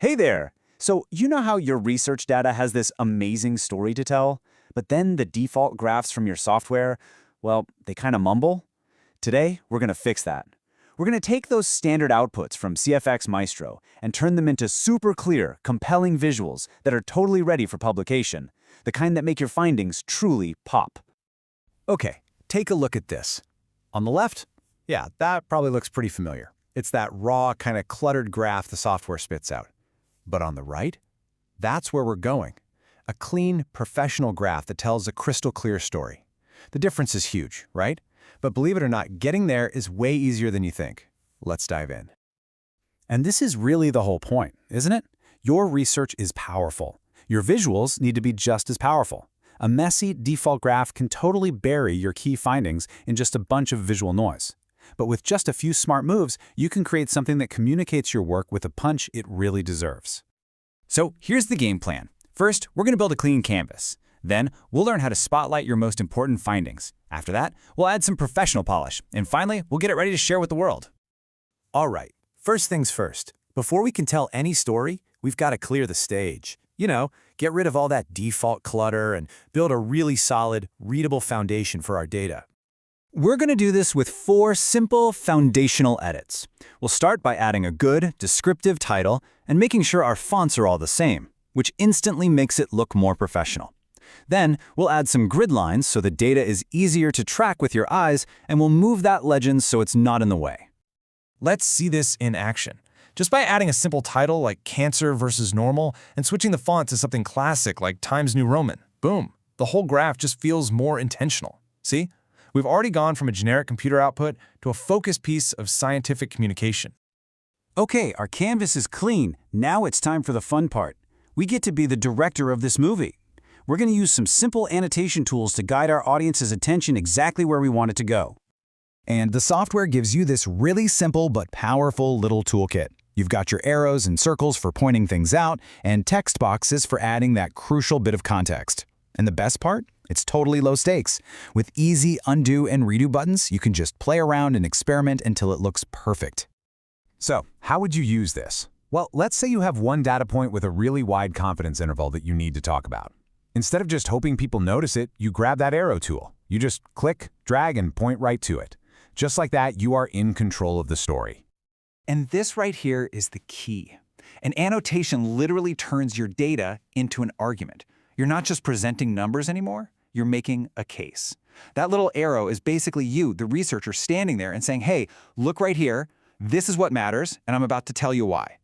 Hey there! So, you know how your research data has this amazing story to tell, but then the default graphs from your software, well, they kind of mumble? Today, we're going to fix that. We're going to take those standard outputs from CFX Maestro and turn them into super clear, compelling visuals that are totally ready for publication, the kind that make your findings truly pop. Okay, take a look at this. On the left, yeah, that probably looks pretty familiar. It's that raw, kind of cluttered graph the software spits out. But on the right, that's where we're going. A clean, professional graph that tells a crystal clear story. The difference is huge, right? But believe it or not, getting there is way easier than you think. Let's dive in. And this is really the whole point, isn't it? Your research is powerful. Your visuals need to be just as powerful. A messy default graph can totally bury your key findings in just a bunch of visual noise. But with just a few smart moves, you can create something that communicates your work with a punch it really deserves. So here's the game plan. First, we're going to build a clean canvas. Then, we'll learn how to spotlight your most important findings. After that, we'll add some professional polish. And finally, we'll get it ready to share with the world. All right, first things first. Before we can tell any story, we've got to clear the stage. You know, get rid of all that default clutter and build a really solid, readable foundation for our data. We're going to do this with 4 simple foundational edits. We'll start by adding a good, descriptive title and making sure our fonts are all the same, which instantly makes it look more professional. Then, we'll add some grid lines so the data is easier to track with your eyes, and we'll move that legend so it's not in the way. Let's see this in action. Just by adding a simple title like Cancer versus Normal and switching the font to something classic like Times New Roman, boom, the whole graph just feels more intentional. See? We've already gone from a generic computer output to a focused piece of scientific communication. Okay, our canvas is clean. Now it's time for the fun part. We get to be the director of this movie. We're going to use some simple annotation tools to guide our audience's attention exactly where we want it to go. And the software gives you this really simple but powerful little toolkit. You've got your arrows and circles for pointing things out, and text boxes for adding that crucial bit of context. And the best part? It's totally low stakes. With easy undo and redo buttons, you can just play around and experiment until it looks perfect. So, how would you use this? Well, let's say you have one data point with a really wide confidence interval that you need to talk about. Instead of just hoping people notice it, you grab that arrow tool. You just click, drag, and point right to it. Just like that, you are in control of the story. And this right here is the key. An annotation literally turns your data into an argument. You're not just presenting numbers anymore, you're making a case. That little arrow is basically you, the researcher, standing there and saying, hey, look right here, this is what matters, and I'm about to tell you why.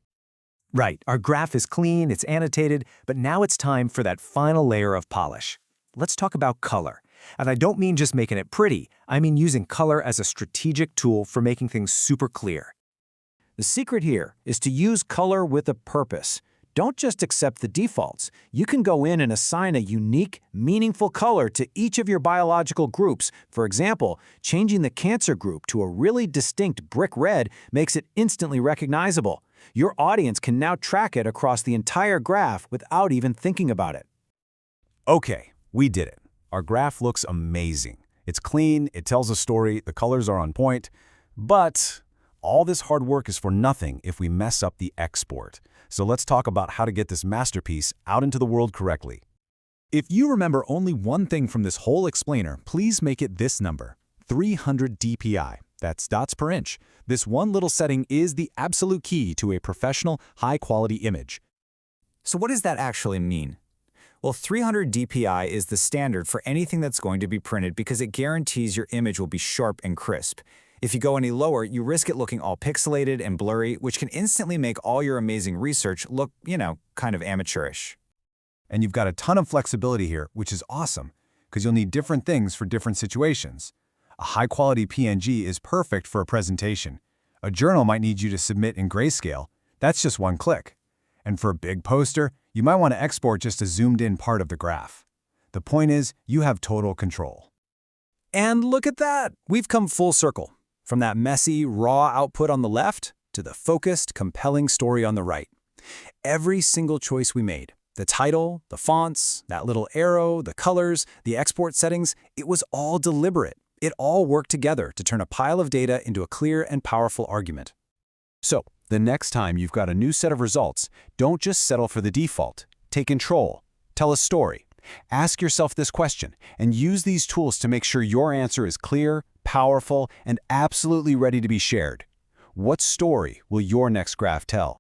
Right, our graph is clean, it's annotated, but now it's time for that final layer of polish. Let's talk about color. And I don't mean just making it pretty, I mean using color as a strategic tool for making things super clear. The secret here is to use color with a purpose. Don't just accept the defaults. You can go in and assign a unique, meaningful color to each of your biological groups. For example, changing the cancer group to a really distinct brick red makes it instantly recognizable. Your audience can now track it across the entire graph without even thinking about it. Okay, we did it. Our graph looks amazing. It's clean, it tells a story, the colors are on point, but all this hard work is for nothing if we mess up the export. So let's talk about how to get this masterpiece out into the world correctly. If you remember only one thing from this whole explainer, please make it this number, 300 dpi. That's dots per inch. This one little setting is the absolute key to a professional, high-quality image. So what does that actually mean? Well, 300 dpi is the standard for anything that's going to be printed because it guarantees your image will be sharp and crisp. If you go any lower, you risk it looking all pixelated and blurry, which can instantly make all your amazing research look, kind of amateurish. And you've got a ton of flexibility here, which is awesome, because you'll need different things for different situations. A high-quality PNG is perfect for a presentation. A journal might need you to submit in grayscale. That's just one click. And for a big poster, you might want to export just a zoomed-in part of the graph. The point is, you have total control. And look at that! We've come full circle. From that messy, raw output on the left to the focused, compelling story on the right. Every single choice we made, the title, the fonts, that little arrow, the colors, the export settings, it was all deliberate. It all worked together to turn a pile of data into a clear and powerful argument. So, The next time you've got a new set of results, don't just settle for the default. Take control. Tell a story. Ask yourself this question and use these tools to make sure your answer is clear, powerful, and absolutely ready to be shared. What story will your next graph tell?